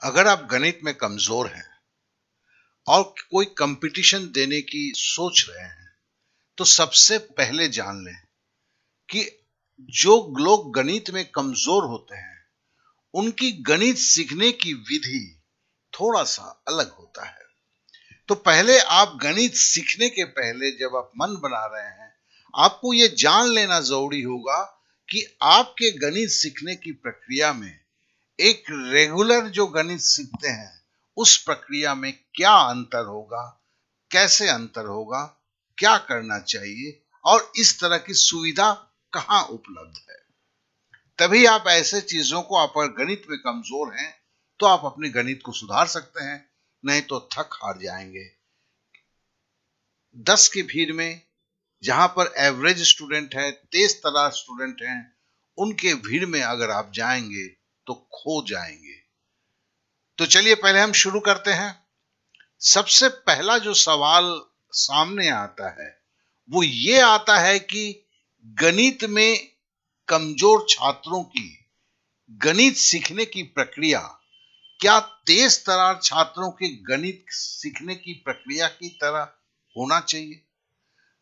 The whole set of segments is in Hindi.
अगर आप गणित में कमजोर हैं और कोई कंपटीशन देने की सोच रहे हैं तो सबसे पहले जान लें कि जो लोग गणित में कमजोर होते हैं उनकी गणित सीखने की विधि थोड़ा सा अलग होता है। तो पहले आप गणित सीखने के पहले जब आप मन बना रहे हैं आपको यह जान लेना जरूरी होगा कि आपके गणित सीखने की प्रक्रिया में एक रेगुलर जो गणित सीखते हैं उस प्रक्रिया में क्या अंतर होगा, कैसे अंतर होगा, क्या करना चाहिए और इस तरह की सुविधा कहां उपलब्ध है। तभी आप ऐसे चीजों को, आप अगर गणित में कमजोर हैं तो आप अपने गणित को सुधार सकते हैं, नहीं तो थक हार जाएंगे। 10 की भीड़ में जहां पर एवरेज स्टूडेंट है, तेज तर्रार स्टूडेंट हैं, उनके भीड़ में अगर आप जाएंगे तो खो जाएंगे। तो चलिए पहले हम शुरू करते हैं। सबसे पहला जो सवाल सामने आता है वो ये आता है कि गणित में कमजोर छात्रों की गणित सीखने की प्रक्रिया क्या तेज तर्रार छात्रों के गणित सीखने की प्रक्रिया की तरह होना चाहिए।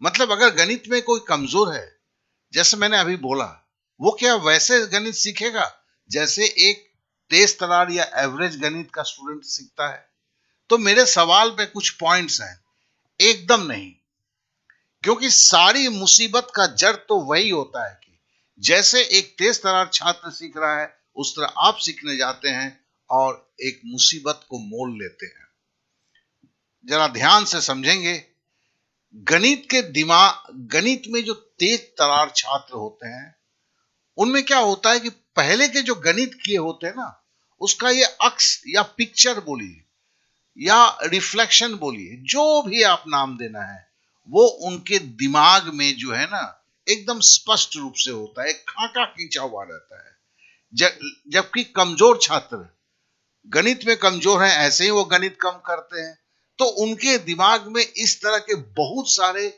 मतलब अगर गणित में कोई कमजोर है, जैसे मैंने अभी बोला, वो क्या वैसे गणित सीखेगा जैसे एक तेज तर्रार या एवरेज गणित का स्टूडेंट सीखता है। तो मेरे सवाल पे कुछ पॉइंट्स हैं। एकदम नहीं, क्योंकि सारी मुसीबत का जड़ तो वही होता है कि जैसे एक तेज तर्रार छात्र सीख रहा है उस तरह आप सीखने जाते हैं और एक मुसीबत को मोल लेते हैं। जरा ध्यान से समझेंगे, गणित में जो तेज तर्रार छात्र होते हैं उनमें क्या होता है कि पहले के जो गणित किए होते हैं ना, उसका ये अक्स या पिक्चर बोलिए या रिफ्लेक्शन बोलिए, जो भी आप नाम देना है, वो उनके दिमाग में जो है ना एकदम स्पष्ट रूप से होता है, खाका खींचा हुआ रहता है। जबकि कमजोर छात्र, गणित में कमजोर हैं, ऐसे ही वो गणित कम करते हैं, तो उनके दिमाग में इस तरह के बहुत सारे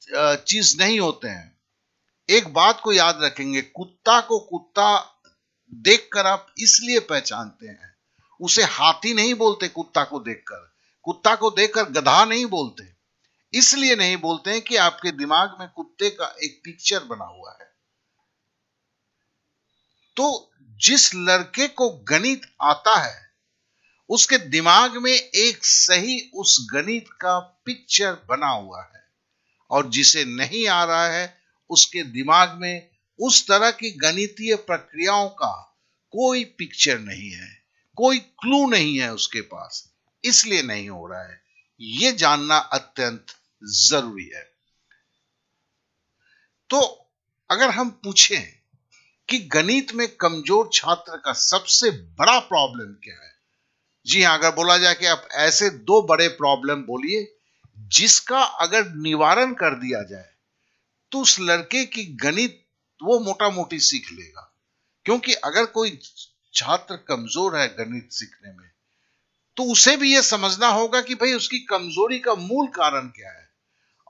चीज नहीं होते हैं। एक बात को याद रखेंगे, कुत्ता को कुत्ता देखकर आप इसलिए पहचानते हैं, उसे हाथी नहीं बोलते। कुत्ता को देखकर गधा नहीं बोलते। इसलिए नहीं बोलते हैं कि आपके दिमाग में कुत्ते का एक पिक्चर बना हुआ है। तो जिस लड़के को गणित आता है उसके दिमाग में एक सही उस गणित का पिक्चर बना हुआ है, और जिसे नहीं आ रहा है उसके दिमाग में उस तरह की गणितीय प्रक्रियाओं का कोई पिक्चर नहीं है, कोई क्लू नहीं है उसके पास, इसलिए नहीं हो रहा है। यह जानना अत्यंत जरूरी है। तो अगर हम पूछें कि गणित में कमजोर छात्र का सबसे बड़ा प्रॉब्लम क्या है, जी हां, अगर बोला जाए कि आप ऐसे दो बड़े प्रॉब्लम बोलिए जिसका अगर निवारण कर दिया जाए तो उस लड़के की गणित वो मोटा मोटी सीख लेगा। क्योंकि अगर कोई छात्र कमजोर है गणित सीखने में तो उसे भी यह समझना होगा कि भाई उसकी कमजोरी का मूल कारण क्या है,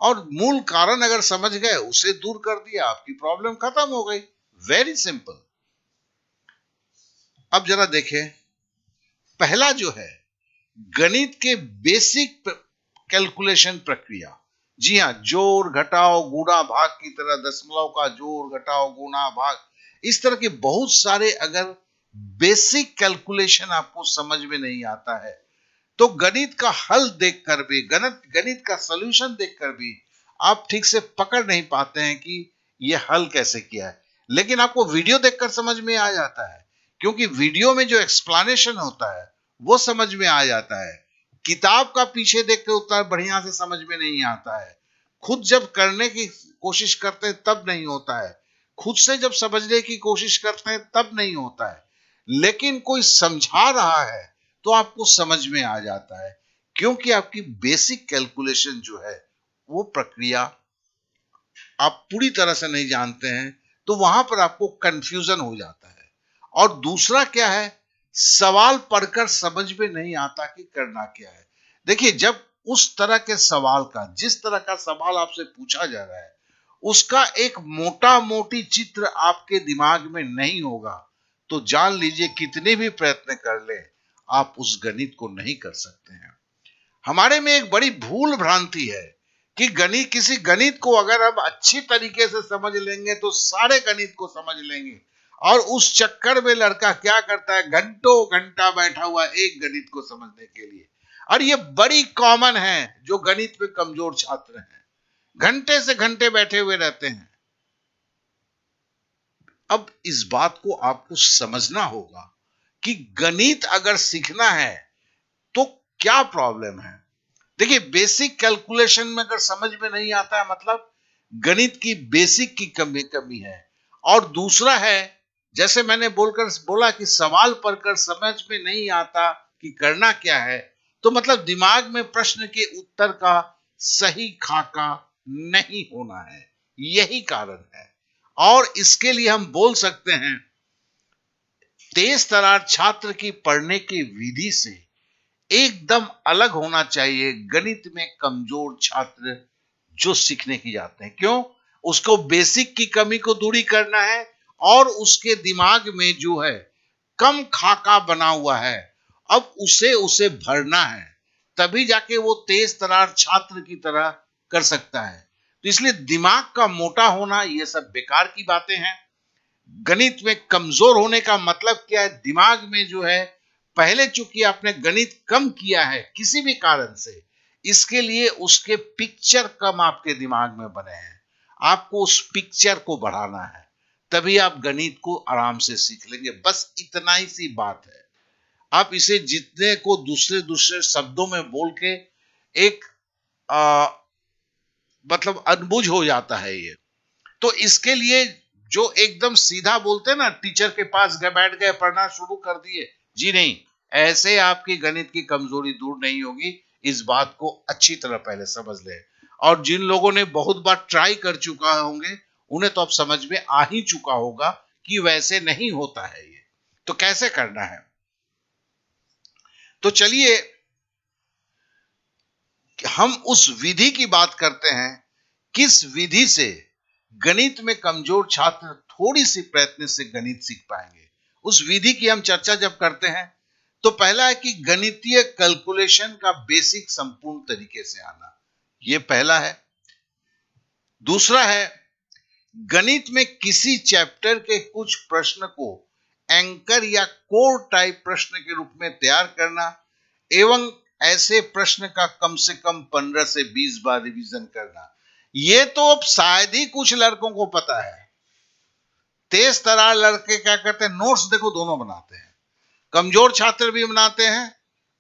और मूल कारण अगर समझ गए, उसे दूर कर दिया, आपकी प्रॉब्लम खत्म हो गई। Very simple. अब जरा देखें, पहला जो है गणित के बेसिक कैलकुलेशन प्रक्रिया। जी हां, जोड़ घटाओ गुणा भाग की तरह, दशमलव का जोड़ घटाओ गुणा भाग, इस तरह के बहुत सारे अगर बेसिक कैलकुलेशन आपको समझ में नहीं आता है तो गणित का हल देखकर भी, गणित का सॉल्यूशन देखकर भी आप ठीक से पकड़ नहीं पाते हैं कि यह हल कैसे किया है। लेकिन आपको वीडियो देखकर समझ में आ जाता है, क्योंकि वीडियो में जो एक्सप्लेनेशन होता है वो समझ में आ जाता है। किताब का पीछे देख के उतना बढ़िया से समझ में नहीं आता है। खुद जब करने की कोशिश करते हैं तब नहीं होता है, खुद से जब समझने की कोशिश करते हैं तब नहीं होता है। लेकिन कोई समझा रहा है तो आपको समझ में आ जाता है, क्योंकि आपकी बेसिक कैलकुलेशन जो है वो प्रक्रिया आप पूरी तरह से नहीं जानते हैं, तो वहां पर आपको कंफ्यूजन हो जाता है। और दूसरा क्या है, सवाल पढ़कर समझ में नहीं आता कि करना क्या है। देखिए, जब उस तरह के सवाल का, जिस तरह का सवाल आपसे पूछा जा रहा है, उसका एक मोटा मोटी चित्र आपके दिमाग में नहीं होगा तो जान लीजिए कितने भी प्रयत्न कर ले आप उस गणित को नहीं कर सकते हैं। हमारे में एक बड़ी भूल भ्रांति है कि किसी गणित को अगर हम अच्छी तरीके से समझ लेंगे तो सारे गणित को समझ लेंगे, और उस चक्कर में लड़का क्या करता है, घंटों घंटा बैठा हुआ एक गणित को समझने के लिए। और ये बड़ी कॉमन है, जो गणित में कमजोर छात्र हैं, घंटे से घंटे बैठे हुए रहते हैं। अब इस बात को आपको समझना होगा कि गणित अगर सीखना है तो क्या प्रॉब्लम है। देखिए, बेसिक कैलकुलेशन में अगर समझ में नहीं आता है, मतलब गणित की बेसिक की कमी है। और दूसरा है, जैसे मैंने बोला कि सवाल पढ़कर समझ में नहीं आता कि करना क्या है, तो मतलब दिमाग में प्रश्न के उत्तर का सही खाका नहीं होना है, यही कारण है। और इसके लिए हम बोल सकते हैं, तेज तर्रार छात्र की पढ़ने की विधि से एकदम अलग होना चाहिए गणित में कमजोर छात्र जो सीखने की जाते हैं। क्यों? उसको बेसिक की कमी को दूरी करना है, और उसके दिमाग में जो है कम खाका बना हुआ है, अब उसे भरना है, तभी जाके वो तेज तर्रार छात्र की तरह कर सकता है। तो इसलिए दिमाग का मोटा होना, ये सब बेकार की बातें हैं। गणित में कमजोर होने का मतलब क्या है? दिमाग में जो है, पहले चूंकि आपने गणित कम किया है किसी भी कारण से, इसके लिए उसके पिक्चर कम आपके दिमाग में बने हैं, आपको उस पिक्चर को बढ़ाना है, तभी आप गणित को आराम से सीख लेंगे। बस इतना ही सी बात है। आप इसे जितने को दूसरे दूसरे शब्दों में बोल के एक मतलब अनबुझ हो जाता है ये। तो इसके लिए जो एकदम सीधा बोलते हैं ना, टीचर के पास गए, बैठ गए, पढ़ना शुरू कर दिए, जी नहीं, ऐसे आपकी गणित की कमजोरी दूर नहीं होगी। इस बात को अच्छी तरह पहले समझ ले। और जिन लोगों ने बहुत बार ट्राई कर चुका होंगे, उन्हें तो अब समझ में आ ही चुका होगा कि वैसे नहीं होता है ये। तो कैसे करना है? तो चलिए हम उस विधि की बात करते हैं, किस विधि से गणित में कमजोर छात्र थोड़ी सी प्रयत्न से गणित सीख पाएंगे। उस विधि की हम चर्चा जब करते हैं, तो पहला है कि गणितीय कैलकुलेशन का बेसिक संपूर्ण तरीके से आना, यह पहला है। दूसरा है, गणित में किसी चैप्टर के कुछ प्रश्न को एंकर या कोर टाइप प्रश्न के रूप में तैयार करना, एवं ऐसे प्रश्न का कम से कम 15 से 20 बार रिवीजन करना। ये तो अब शायद ही कुछ लड़कों को पता है। तेज तर्रार लड़के क्या करते हैं, नोट्स देखो दोनों बनाते हैं, कमजोर छात्र भी बनाते हैं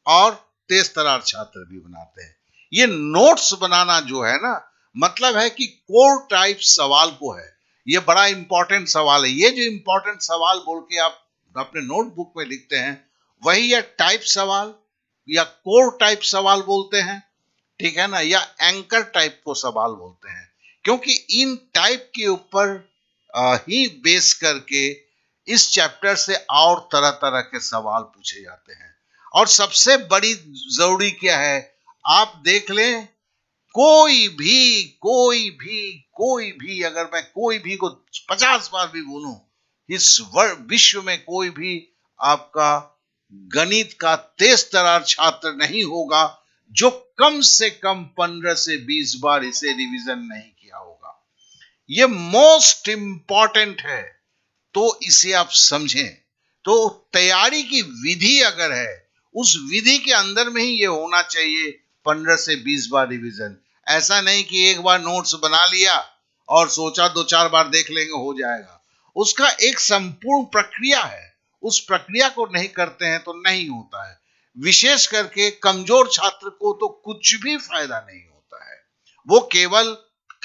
और तेज तर्रार छात्र भी बनाते हैं। ये नोट्स बनाना जो है ना, मतलब है कि कोर टाइप सवाल को है, ये बड़ा इंपॉर्टेंट सवाल है, ये जो इंपॉर्टेंट सवाल बोल के आप अपने नोटबुक में लिखते हैं, वही या टाइप सवाल या कोर टाइप सवाल बोलते हैं, ठीक है ना, या एंकर टाइप को सवाल बोलते हैं। क्योंकि इन टाइप के ऊपर ही बेस करके इस चैप्टर से और तरह तरह के सवाल पूछे जाते हैं। और सबसे बड़ी जरूरी क्या है, आप देख लें, कोई भी अगर मैं कोई भी को 50 बार भी बोलूं, इस विश्व में कोई भी आपका गणित का तेज तर्रार छात्र नहीं होगा जो कम से कम 15 से 20 बार इसे रिवीजन नहीं किया होगा। ये मोस्ट इंपॉर्टेंट है, तो इसे आप समझें। तो तैयारी की विधि अगर है, उस विधि के अंदर में ही ये होना चाहिए, 15 से 20 बार रिवीजन। ऐसा नहीं कि एक बार नोट्स बना लिया और सोचा 2-4 बार देख लेंगे हो जाएगा। उसका एक संपूर्ण प्रक्रिया है, उस प्रक्रिया को नहीं करते हैं तो नहीं होता है। विशेष करके कमजोर छात्र को तो कुछ भी फायदा नहीं होता है, वो केवल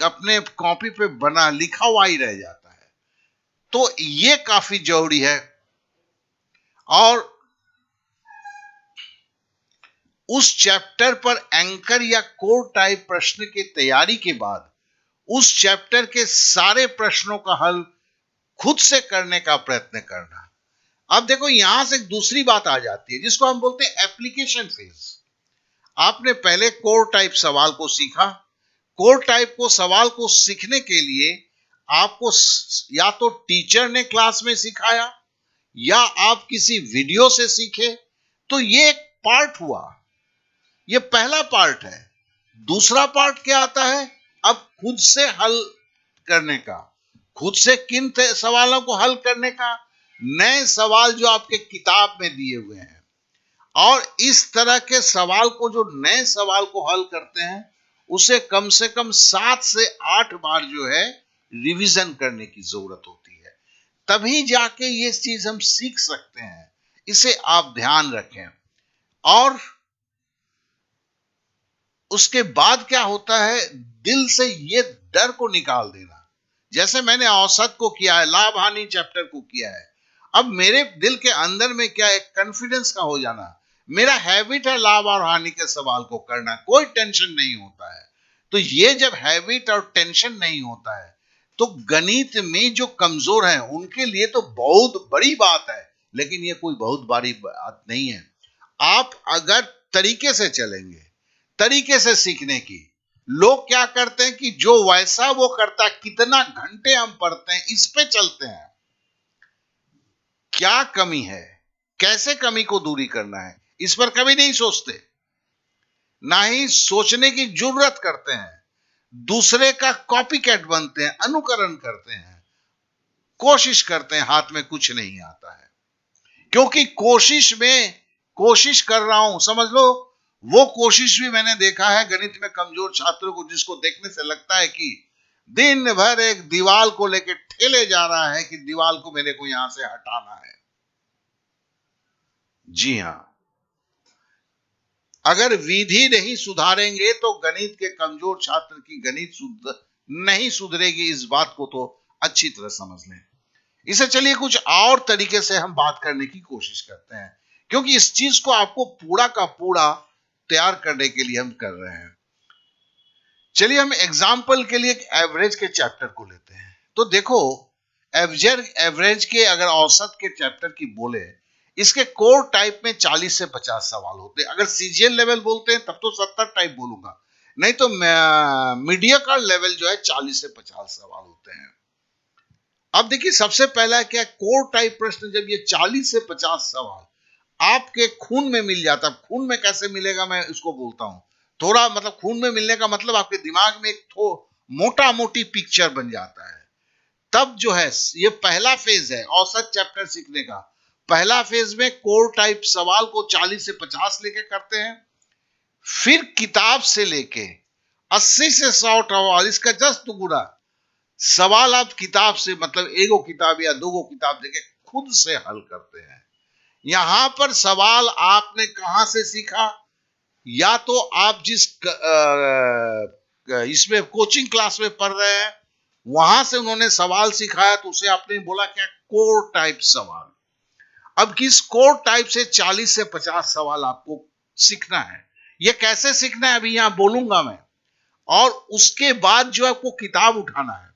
अपने कॉपी पे बना लिखा हुआ ही रह जाता है। तो ये काफी जरूरी है। और उस चैप्टर पर एंकर या कोर टाइप प्रश्न की तैयारी के बाद उस चैप्टर के सारे प्रश्नों का हल खुद से करने का प्रयत्न करना। अब देखो, यहां से एक दूसरी बात आ जाती है जिसको हम बोलते हैं एप्लीकेशन फेज। आपने पहले कोर टाइप सवाल को सीखा, कोर टाइप को सवाल को सीखने के लिए आपको या तो टीचर ने क्लास में सिखाया या आप किसी वीडियो से सीखे। तो ये एक पार्ट हुआ, ये पहला पार्ट है। दूसरा पार्ट क्या आता है? अब खुद से हल करने का, खुद से किन सवालों को हल करने का, नए सवाल जो आपके किताब में दिए हुए हैं, और इस तरह के सवाल को, जो नए सवाल को हल करते हैं, उसे कम से कम 7 से 8 बार जो है रिवीजन करने की जरूरत होती है, तभी जाके ये चीज हम सीख सकते हैं। इसे आप ध्यान रखें। और उसके बाद क्या होता है, दिल से ये डर को निकाल देना। जैसे मैंने औसत को किया है, लाभ हानि चैप्टर को किया है, अब मेरे दिल के अंदर में क्या, एक कॉन्फिडेंस का हो जाना, मेरा हैबिट है लाभ और हानि के सवाल को करना, कोई टेंशन नहीं होता है। तो ये जब हैबिट और टेंशन नहीं होता है, तो गणित में जो कमजोर हैं उनके लिए तो बहुत बड़ी बात है, लेकिन ये कोई बहुत बड़ी बात नहीं है। आप अगर तरीके से चलेंगे, तरीके से सीखने की, लोग क्या करते हैं कि जो वैसा वो करता, कितना घंटे हम पढ़ते हैं, इस पे चलते हैं। क्या कमी है, कैसे कमी को दूरी करना है, इस पर कभी नहीं सोचते, ना ही सोचने की जरूरत करते हैं। दूसरे का कॉपी कैट बनते हैं, अनुकरण करते हैं, कोशिश करते हैं, हाथ में कुछ नहीं आता है। क्योंकि कोशिश कर रहा हूं, समझ लो, वो कोशिश भी मैंने देखा है गणित में कमजोर छात्रों को, जिसको देखने से लगता है कि दिन भर एक दीवार को लेकर ठेले जा रहा है कि दीवार को मेरे को यहां से हटाना है। जी हां, अगर विधि नहीं सुधारेंगे तो गणित के कमजोर छात्र की गणित नहीं सुधरेगी, इस बात को तो अच्छी तरह समझ लें। इसे चलिए कुछ और तरीके से हम बात करने की कोशिश करते हैं, क्योंकि इस चीज को आपको पूरा का पूरा तैयार करने के लिए हम कर रहे हैं। चलिए हम एग्जाम्पल के लिए एक एवरेज के चैप्टर को लेते हैं। तो देखो, एवरेज के अगर औसत के चैप्टर की बोले, इसके कोर टाइप में 40 से 50 सवाल होते हैं। अगर सीजीएल लेवल बोलते हैं तब तो 70 टाइप बोलूंगा, नहीं तो मीडिया का लेवल जो है 40 से 50 सवाल होते हैं। अब देखिए, सबसे पहला क्या, कोर टाइप प्रश्न, जब ये 40 से 50 सवाल आपके खून में मिल जाता, खून में कैसे मिलेगा मैं इसको बोलता हूं थोड़ा, मतलब खून में मिलने का मतलब आपके दिमाग में एक मोटा मोटी पिक्चर बन जाता है। तब जो है, ये पहला फेज है औसत चैप्टर सीखने का। पहला फेज में कोर टाइप सवाल को 40 से 50 लेके करते हैं, फिर किताब से लेके 80 से 100 सवाल, इसका जस्ट गुना सवाल आप किताब से, मतलब एगो किताब या दोगो किताब देके खुद से हल करते हैं। यहां पर सवाल आपने कहां से सीखा, या तो आप जिस इसमें कोचिंग क्लास में पढ़ रहे हैं वहां से उन्होंने सवाल सिखाया, तो उसे आपने बोला क्या, कोर टाइप सवाल। अब किस कोर टाइप से 40 से 50 सवाल आपको सीखना है, यह कैसे सीखना है अभी यहां बोलूंगा मैं। और उसके बाद जो आपको किताब उठाना है,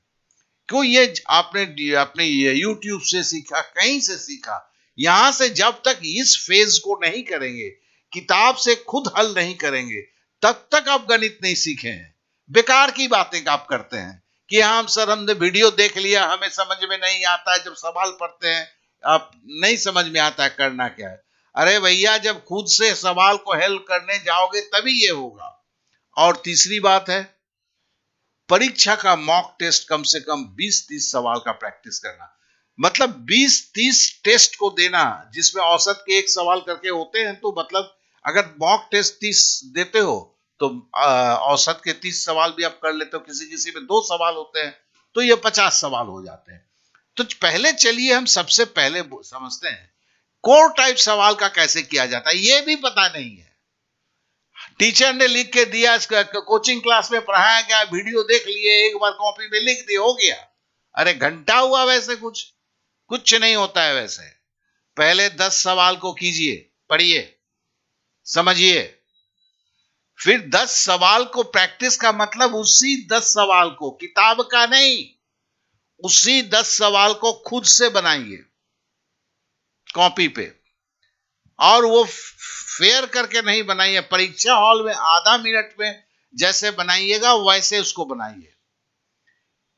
क्यों, ये आपने ये यूट्यूब से सीखा, कहीं से सीखा, यहां से जब तक इस फेज को नहीं करेंगे, किताब से खुद हल नहीं करेंगे, तब तक आप गणित नहीं सीखे हैं। बेकार की बातें आप करते हैं कि हम सर, हमने वीडियो देख लिया, हमें समझ में नहीं आता है, जब सवाल पढ़ते हैं आप नहीं समझ में आता है करना क्या है। अरे भैया, जब खुद से सवाल को हल करने जाओगे तभी ये होगा। और तीसरी बात है, परीक्षा का मॉक टेस्ट कम से कम 20-30 सवाल का प्रैक्टिस करना, मतलब 20-30 टेस्ट को देना, जिसमें औसत के एक सवाल करके होते हैं। तो मतलब अगर मॉक टेस्ट 30 देते हो तो औसत के 30 सवाल भी आप कर लेते हो, किसी किसी में 2 सवाल होते हैं, तो ये 50 सवाल हो जाते हैं। तो पहले चलिए हम सबसे पहले समझते हैं कोर टाइप सवाल का कैसे किया जाता है। ये भी पता नहीं है, टीचर ने लिख के दिया, कोचिंग क्लास में पढ़ाया गया, वीडियो देख लिए, एक बार कॉपी में लिख दिया, हो गया। अरे घंटा हुआ, वैसे कुछ नहीं होता है वैसे। पहले 10 सवाल को कीजिए, पढ़िए, समझिए, फिर 10 सवाल को प्रैक्टिस का मतलब उसी 10 सवाल को, किताब का नहीं, उसी 10 सवाल को खुद से बनाइए कॉपी पे। और वो फेयर करके नहीं बनाइए, परीक्षा हॉल में आधा मिनट में जैसे बनाइएगा वैसे उसको बनाइए।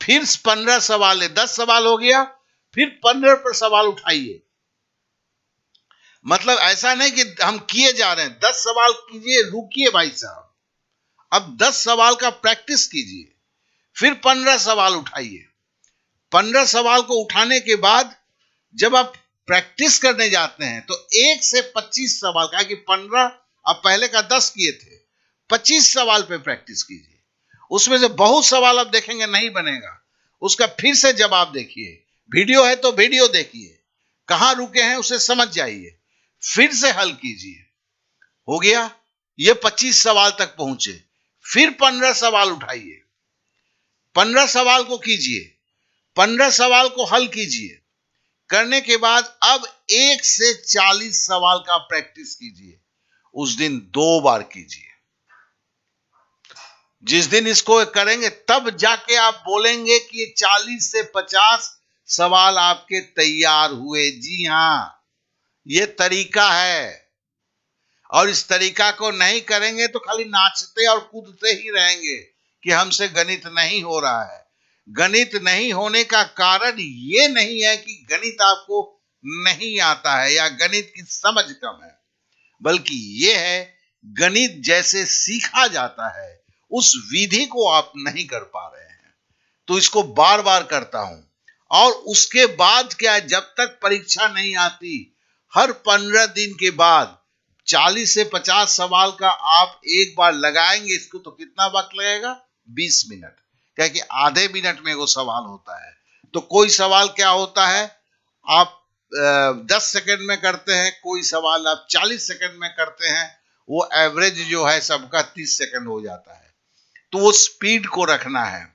फिर 15 सवाल है, 10 सवाल हो गया, फिर 15 पर सवाल उठाइए। मतलब ऐसा नहीं कि हम किए जा रहे हैं, 10 सवाल कीजिए, रुकिए भाई साहब, अब 10 सवाल का प्रैक्टिस कीजिए, फिर 15 सवाल उठाइए। 15 सवाल को उठाने के बाद जब आप प्रैक्टिस करने जाते हैं तो 1 से 25 सवाल का, कि 15 आप पहले का 10 किए थे, 25 सवाल पे प्रैक्टिस कीजिए। उसमें से बहुत सवाल आप देखेंगे नहीं बनेगा, उसका फिर से जवाब देखिए, वीडियो है तो वीडियो देखिए, कहां रुके हैं उसे समझ जाइए, फिर से हल कीजिए। हो गया, ये 25 सवाल तक पहुंचे, फिर 15 सवाल उठाइए, 15 सवाल को कीजिए, 15 सवाल को हल कीजिए। करने के बाद अब 1 से 40 सवाल का प्रैक्टिस कीजिए, उस दिन 2 बार कीजिए। जिस दिन इसको करेंगे तब जाके आप बोलेंगे कि 40 से 50 सवाल आपके तैयार हुए। जी हां, यह तरीका है, और इस तरीका को नहीं करेंगे तो खाली नाचते और कूदते ही रहेंगे कि हमसे गणित नहीं हो रहा है। गणित नहीं होने का कारण यह नहीं है कि गणित आपको नहीं आता है या गणित की समझ कम है, बल्कि यह है गणित जैसे सीखा जाता है उस विधि को आप नहीं कर पा रहे हैं। तो इसको बार बार करता हूं, और उसके बाद क्या, जब तक परीक्षा नहीं आती, हर 15 दिन के बाद 40 से 50 सवाल का आप एक बार लगाएंगे। इसको तो कितना वक्त लगेगा, 20 मिनट, क्या कि आधे मिनट में वो सवाल होता है। तो कोई सवाल क्या होता है, आप 10 सेकंड में करते हैं, कोई सवाल आप 40 सेकंड में करते हैं, वो एवरेज जो है सबका 30 सेकंड हो जाता है। तो वो स्पीड को रखना है।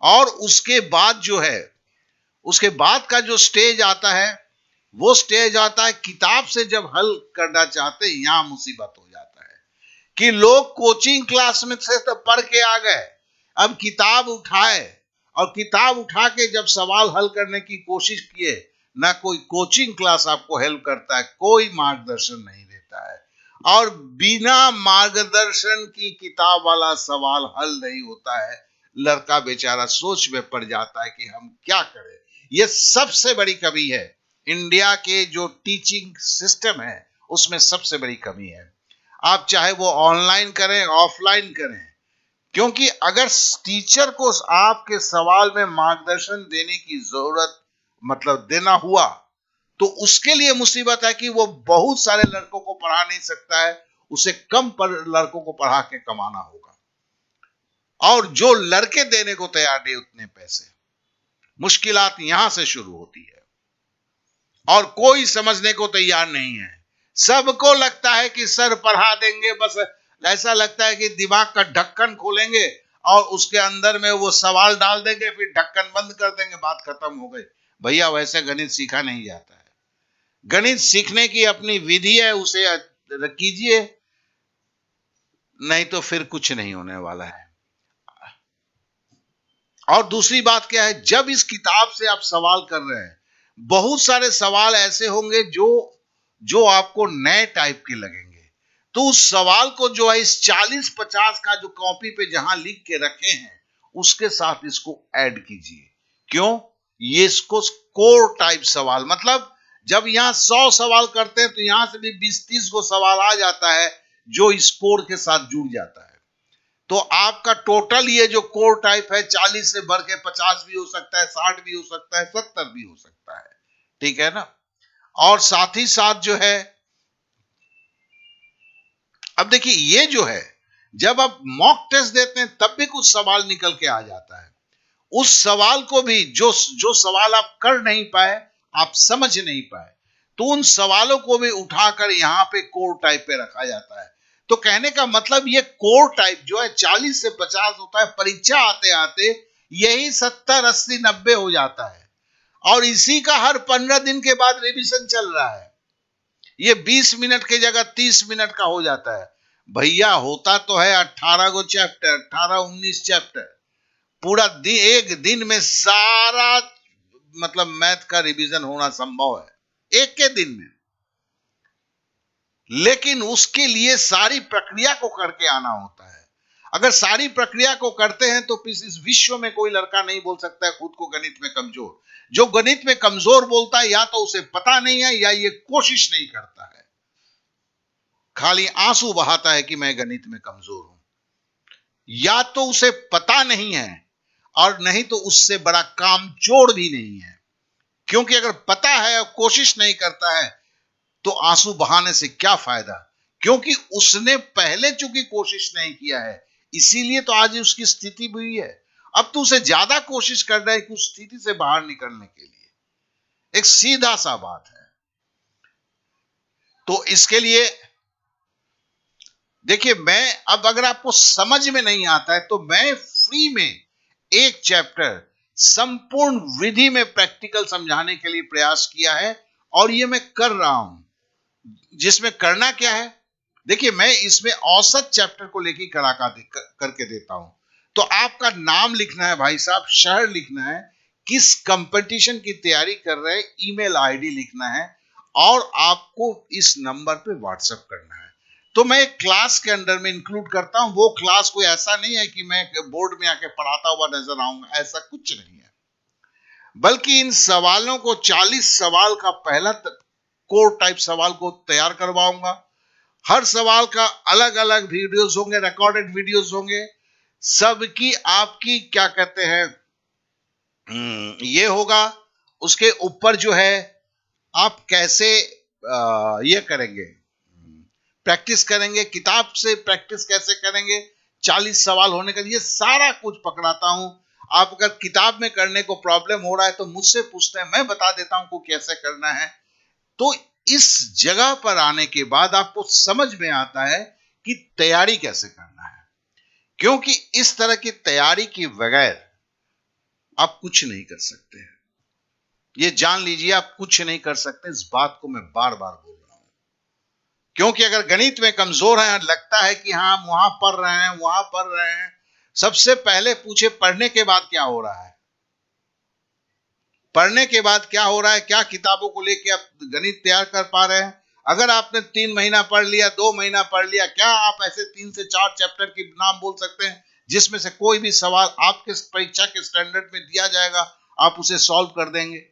और उसके बाद जो है, उसके बाद का जो स्टेज आता है, वो स्टेज आता है किताब से जब हल करना चाहते हैं, यहां मुसीबत हो जाता है कि लोग कोचिंग क्लास में से तो पढ़ के आ गए, अब किताब उठाए और किताब उठा के जब सवाल हल करने की कोशिश किए, ना कोई कोचिंग क्लास आपको हेल्प करता है, कोई मार्गदर्शन नहीं देता है, और बिना मार्गदर्शन की किताब वाला सवाल हल नहीं होता है। लड़का बेचारा सोच में पड़ जाता है कि हम क्या करें। यह सबसे बड़ी कमी है इंडिया के जो टीचिंग सिस्टम है, उसमें सबसे बड़ी कमी है। आप चाहे वो ऑनलाइन करें, ऑफलाइन करें, क्योंकि अगर टीचर को आपके सवाल में मार्गदर्शन देने की जरूरत, मतलब देना हुआ, तो उसके लिए मुसीबत है कि वो बहुत सारे लड़कों को पढ़ा नहीं सकता है, उसे कम पर लड़कों को पढ़ा के कमाना होगा, और जो लड़के देने को तैयार नहीं उतने पैसे। मुश्किलात यहां से शुरू होती है, और कोई समझने को तैयार नहीं है। सबको लगता है कि सर पढ़ा देंगे, बस ऐसा लगता है कि दिमाग का ढक्कन खोलेंगे और उसके अंदर में वो सवाल डाल देंगे, फिर ढक्कन बंद कर देंगे, बात खत्म हो गई। भैया, वैसे गणित सीखा नहीं जाता है। गणित सीखने की अपनी विधि है, उसे कीजिए, नहीं तो फिर कुछ नहीं होने वाला है। और दूसरी बात क्या है, जब इस किताब से आप सवाल कर रहे हैं, बहुत सारे सवाल ऐसे होंगे जो आपको नए टाइप के लगेंगे। तो उस सवाल को जो है इस 40-50 का जो कॉपी पे जहां लिख के रखे हैं, उसके साथ इसको ऐड कीजिए। क्यों? ये इसको कोर टाइप सवाल, मतलब जब यहां 100 सवाल करते हैं तो यहां से भी 20-30 को सवाल आ जाता है जो इस कोर के साथ जुड़ जाता है। तो आपका टोटल ये जो कोर टाइप है, 40 से बढ़ के 50 भी हो सकता है, 60 भी हो सकता है, 70 भी हो सकता है। ठीक है ना? और साथ ही साथ जो है, अब देखिए, ये जो है, जब आप मॉक टेस्ट देते हैं तब भी कुछ सवाल निकल के आ जाता है। उस सवाल को भी, जो सवाल आप कर नहीं पाए, आप समझ नहीं पाए, तो उन सवालों को भी उठाकर यहां पे कोर टाइप पे रखा जाता है। तो कहने का मतलब, ये कोर टाइप जो है 40 से 50 होता है, परीक्षा आते आते यही 70, 80, 90 हो जाता है, और इसी का हर 15 दिन के बाद रिवीजन चल रहा है। ये 20 मिनट की जगह 30 मिनट का हो जाता है। भैया, होता तो है 18 गो चैप्टर, 18-19 चैप्टर, पूरा एक दिन में सारा, मतलब मैथ का रिवीजन होना संभव है एक के दिन में। लेकिन उसके लिए सारी प्रक्रिया को करके आना होता है। अगर सारी प्रक्रिया को करते हैं तो इस विश्व में कोई लड़का नहीं बोल सकता है खुद को गणित में कमजोर। जो गणित में कमजोर बोलता है, या तो उसे पता नहीं है या ये कोशिश नहीं करता है। खाली आंसू बहाता है कि मैं गणित में कमजोर हूं। या तो उसे पता नहीं है और नहीं तो उससे बड़ा कामचोर भी नहीं है। क्योंकि अगर पता है और कोशिश नहीं करता है तो आंसू बहाने से क्या फायदा, क्योंकि उसने पहले चूंकि कोशिश नहीं किया है, इसीलिए तो आज उसकी स्थिति हुई है। अब तो उसे ज्यादा कोशिश कर रहा है कि उस स्थिति से बाहर निकलने के लिए। एक सीधा सा बात है। तो इसके लिए देखिए, मैं अब अगर आपको समझ में नहीं आता है तो मैं फ्री में एक चैप्टर संपूर्ण विधि में प्रैक्टिकल समझाने के लिए प्रयास किया है, और ये मैं कर रहा हूं। जिसमें करना क्या है, देखिए मैं इसमें औसत चैप्टर को लेकर करके देता हूं। तो आपका नाम लिखना है भाई साहब, शहर लिखना है, किस कंपटीशन की तैयारी कर रहे हैं, ईमेल आईडी लिखना है, और आपको इस नंबर पे व्हाट्सएप करना है। तो मैं एक क्लास के अंदर में इंक्लूड करता हूं। वो क्लास कोई ऐसा नहीं है कि मैं बोर्ड में आके पढ़ाता हुआ नजर आऊंगा, ऐसा कुछ नहीं है। बल्कि इन सवालों को 40 सवाल का पहला कोर टाइप सवाल को तैयार करवाऊंगा। हर सवाल का अलग अलग वीडियोस होंगे, रिकॉर्डेड वीडियोस होंगे, सबकी आपकी क्या कहते हैं ये होगा। उसके ऊपर जो है आप कैसे ये करेंगे, प्रैक्टिस करेंगे, किताब से प्रैक्टिस कैसे करेंगे, 40 सवाल होने का ये सारा कुछ पकड़ाता हूं। आप अगर किताब में करने को प्रॉब्लम हो रहा है तो मुझसे पूछते हैं, मैं बता देता हूं को कैसे करना है। तो इस जगह पर आने के बाद आपको समझ में आता है कि तैयारी कैसे करना है, क्योंकि इस तरह की तैयारी के बगैर आप कुछ नहीं कर सकते हैं। ये जान लीजिए, आप कुछ नहीं कर सकते। इस बात को मैं बार बार बोल रहा हूं, क्योंकि अगर गणित में कमजोर है, लगता है कि हाँ वहां पढ़ रहे हैं वहां पढ़ रहे हैं, सबसे पहले पूछे पढ़ने के बाद क्या हो रहा है। पढ़ने के बाद क्या हो रहा है, क्या किताबों को लेके आप गणित तैयार कर पा रहे हैं। अगर आपने 3 महीना पढ़ लिया, 2 महीना पढ़ लिया, क्या आप ऐसे 3 से 4 चैप्टर के नाम बोल सकते हैं जिसमें से कोई भी सवाल आपके परीक्षा के स्टैंडर्ड में दिया जाएगा आप उसे सॉल्व कर देंगे?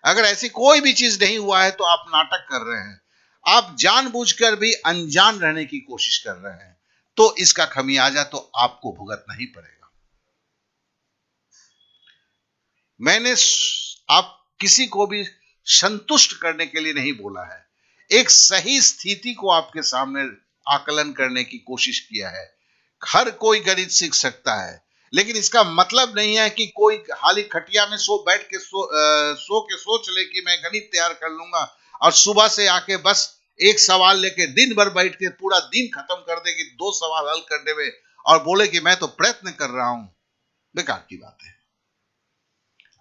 अगर ऐसी कोई भी चीज नहीं हुआ है तो आप नाटक कर रहे हैं, आप जानबूझकर भी अनजान रहने की कोशिश कर रहे हैं। तो इसका खमियाजा तो आपको भुगतना ही पड़ेगा। मैंने आप किसी को भी संतुष्ट करने के लिए नहीं बोला है, एक सही स्थिति को आपके सामने आकलन करने की कोशिश किया है। हर कोई गणित सीख सकता है, लेकिन इसका मतलब नहीं है कि कोई हाली खटिया में बैठ के सो के सोच ले कि मैं गणित तैयार कर लूंगा, और सुबह से आके बस एक सवाल लेके दिन भर बैठ के पूरा दिन खत्म कर दे कि 2 सवाल हल करने में, और बोले कि मैं तो प्रयत्न कर रहा हूं। बेकार की बात है।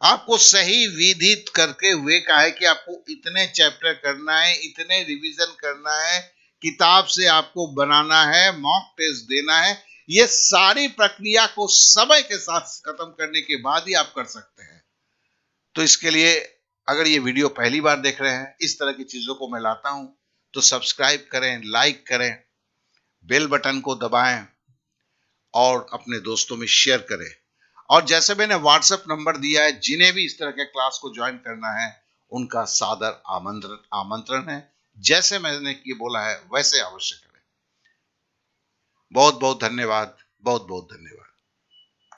आपको सही विधित करके हुए कहा है कि आपको इतने चैप्टर करना है, इतने रिवीजन करना है, किताब से आपको बनाना है, मॉक टेस्ट देना है। ये सारी प्रक्रिया को समय के साथ खत्म करने के बाद ही आप कर सकते हैं। तो इसके लिए अगर ये वीडियो पहली बार देख रहे हैं, इस तरह की चीजों को मैं लाता हूं, तो सब्सक्राइब करें, लाइक करें, बेल बटन को दबाएं और अपने दोस्तों में शेयर करें। और जैसे मैंने व्हाट्सएप नंबर दिया है, जिन्हें भी इस तरह के क्लास को ज्वाइन करना है उनका सादर आमंत्रण है। जैसे मैंने ये बोला है वैसे अवश्य करें। बहुत बहुत धन्यवाद, बहुत बहुत धन्यवाद।